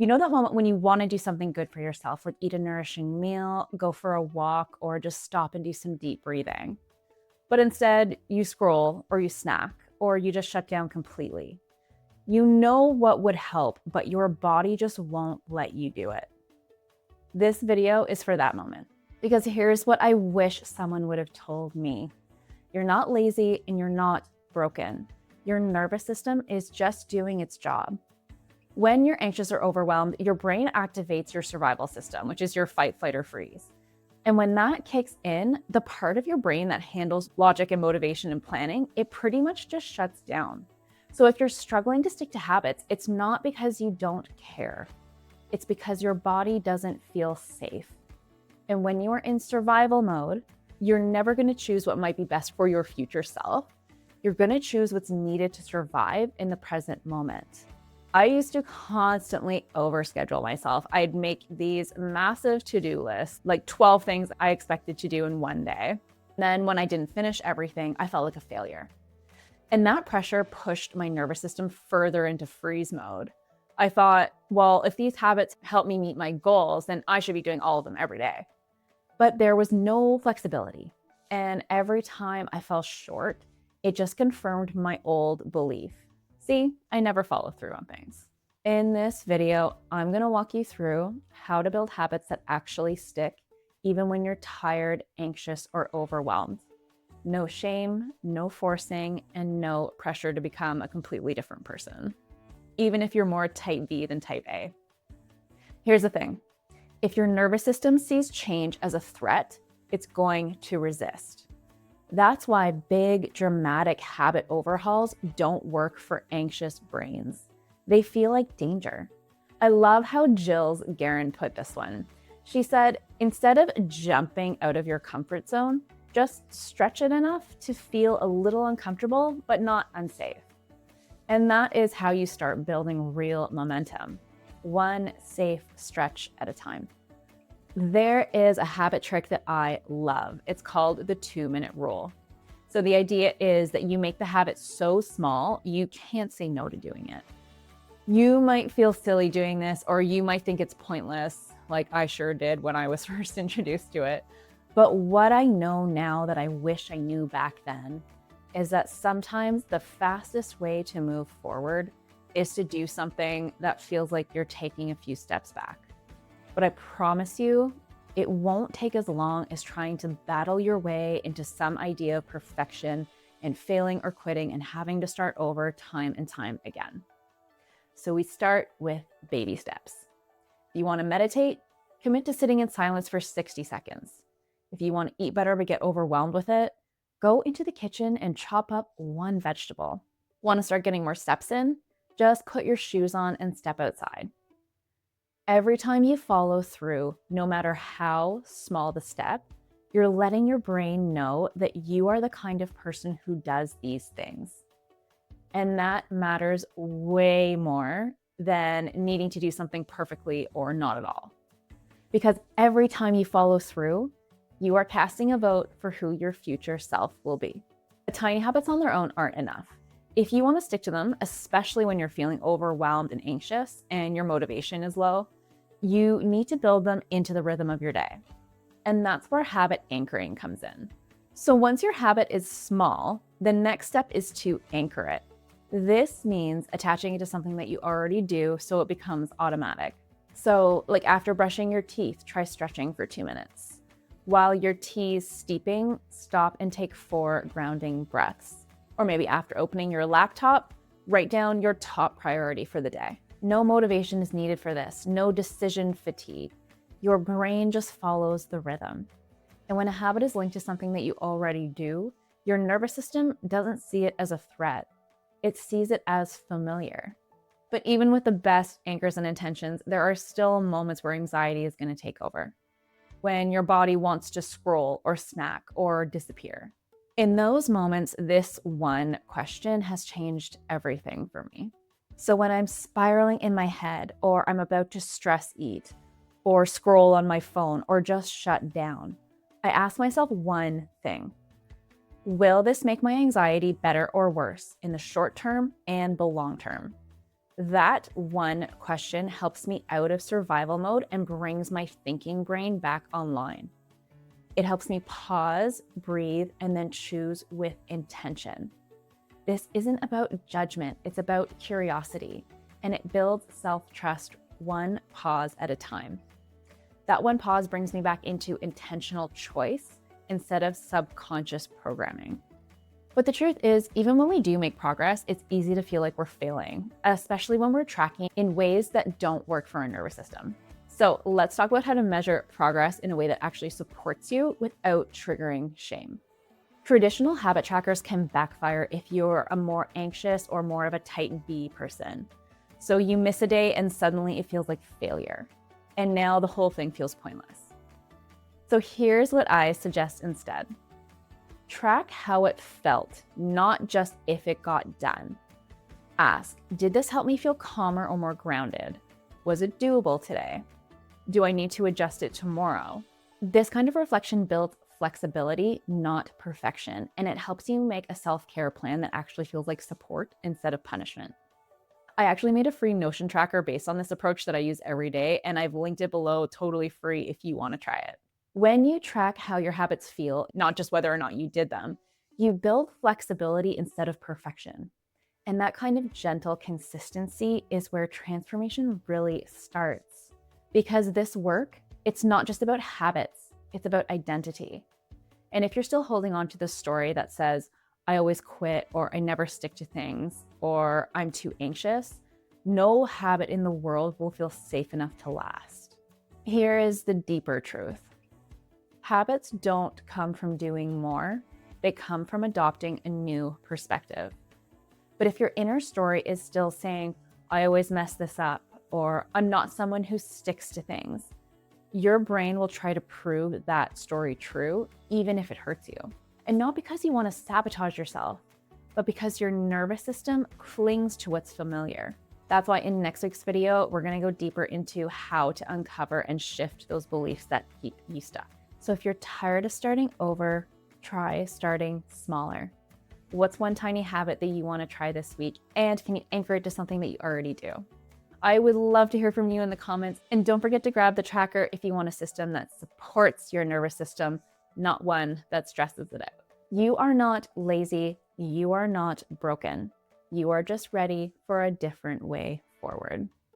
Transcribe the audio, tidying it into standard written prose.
You know that moment when you want to do something good for yourself, like eat a nourishing meal, go for a walk, or just stop and do some deep breathing. But instead, you scroll or you snack or you just shut down completely. You know what would help, but your body just won't let you do it. This video is for that moment because here's what I wish someone would have told me. You're not lazy and you're not broken. Your nervous system is just doing its job. When you're anxious or overwhelmed, your brain activates your survival system, which is your fight, flight, or freeze. And when that kicks in, the part of your brain that handles logic and motivation and planning, it pretty much just shuts down. So if you're struggling to stick to habits, it's not because you don't care. It's because your body doesn't feel safe. And when you are in survival mode, you're never going to choose what might be best for your future self. You're going to choose what's needed to survive in the present moment. I used to constantly overschedule myself. I'd make these massive to-do lists, like 12 things I expected to do in one day. Then when I didn't finish everything, I felt like a failure. And that pressure pushed my nervous system further into freeze mode. I thought, well, if these habits help me meet my goals, then I should be doing all of them every day. But there was no flexibility. And every time I fell short, it just confirmed my old belief. See, I never follow through on things. In this video, I'm going to walk you through how to build habits that actually stick, even when you're tired, anxious, or overwhelmed. No shame, no forcing, and no pressure to become a completely different person, even if you're more type B than type A. Here's the thing. If your nervous system sees change as a threat, it's going to resist. That's why big, dramatic habit overhauls don't work for anxious brains. They feel like danger. I love how Jill's Guerin put this one. She said, instead of jumping out of your comfort zone, just stretch it enough to feel a little uncomfortable, but not unsafe. And that is how you start building real momentum, one safe stretch at a time. There is a habit trick that I love. It's called the 2-minute rule. So the idea is that you make the habit so small, you can't say no to doing it. You might feel silly doing this, or you might think it's pointless, like I sure did when I was first introduced to it. But what I know now that I wish I knew back then is that sometimes the fastest way to move forward is to do something that feels like you're taking a few steps back. But I promise you, it won't take as long as trying to battle your way into some idea of perfection and failing or quitting and having to start over time and time again. So we start with baby steps. If you want to meditate, commit to sitting in silence for 60 seconds. If you want to eat better but get overwhelmed with it, go into the kitchen and chop up one vegetable. Want to start getting more steps in? Just put your shoes on and step outside. Every time you follow through, no matter how small the step, you're letting your brain know that you are the kind of person who does these things. And that matters way more than needing to do something perfectly or not at all. Because every time you follow through, you are casting a vote for who your future self will be. The tiny habits on their own aren't enough. If you want to stick to them, especially when you're feeling overwhelmed and anxious and your motivation is low, you need to build them into the rhythm of your day. And that's where habit anchoring comes in. So once your habit is small, the next step is to anchor it. This means attaching it to something that you already do so it becomes automatic. So like after brushing your teeth, try stretching for 2 minutes. While your tea is steeping, stop and take 4 grounding breaths. Or maybe after opening your laptop, write down your top priority for the day. No motivation is needed for this, no decision fatigue. Your brain just follows the rhythm. And when a habit is linked to something that you already do, your nervous system doesn't see it as a threat. It sees it as familiar. But even with the best anchors and intentions, there are still moments where anxiety is going to take over. When your body wants to scroll or snack or disappear. In those moments, this one question has changed everything for me. So when I'm spiraling in my head, or I'm about to stress eat, or scroll on my phone, or just shut down, I ask myself one thing. Will this make my anxiety better or worse in the short term and the long term? That one question helps me out of survival mode and brings my thinking brain back online. It helps me pause, breathe, and then choose with intention. This isn't about judgment, it's about curiosity, and it builds self-trust one pause at a time. That one pause brings me back into intentional choice instead of subconscious programming. But the truth is, even when we do make progress, it's easy to feel like we're failing, especially when we're tracking in ways that don't work for our nervous system. So let's talk about how to measure progress in a way that actually supports you without triggering shame. Traditional habit trackers can backfire if you're a more anxious or more of a type B person. So you miss a day and suddenly it feels like failure. And now the whole thing feels pointless. So here's what I suggest instead. Track how it felt, not just if it got done. Ask, did this help me feel calmer or more grounded? Was it doable today? Do I need to adjust it tomorrow? This kind of reflection builds flexibility, not perfection, and it helps you make a self-care plan that actually feels like support instead of punishment. I actually made a free Notion tracker based on this approach that I use every day, and I've linked it below totally free if you want to try it. When you track how your habits feel, not just whether or not you did them, you build flexibility instead of perfection. And that kind of gentle consistency is where transformation really starts. Because this work, it's not just about habits, it's about identity. And if you're still holding on to the story that says, I always quit, or I never stick to things, or I'm too anxious, no habit in the world will feel safe enough to last. Here is the deeper truth. Habits don't come from doing more, they come from adopting a new perspective. But if your inner story is still saying, I always mess this up, or I'm not someone who sticks to things, your brain will try to prove that story true, even if it hurts you. And not because you want to sabotage yourself, but because your nervous system clings to what's familiar. That's why in next week's video, we're going to go deeper into how to uncover and shift those beliefs that keep you stuck. So if you're tired of starting over, try starting smaller. What's one tiny habit that you want to try this week? And can you anchor it to something that you already do? I would love to hear from you in the comments. And don't forget to grab the tracker if you want a system that supports your nervous system, not one that stresses it out. You are not lazy. You are not broken. You are just ready for a different way forward.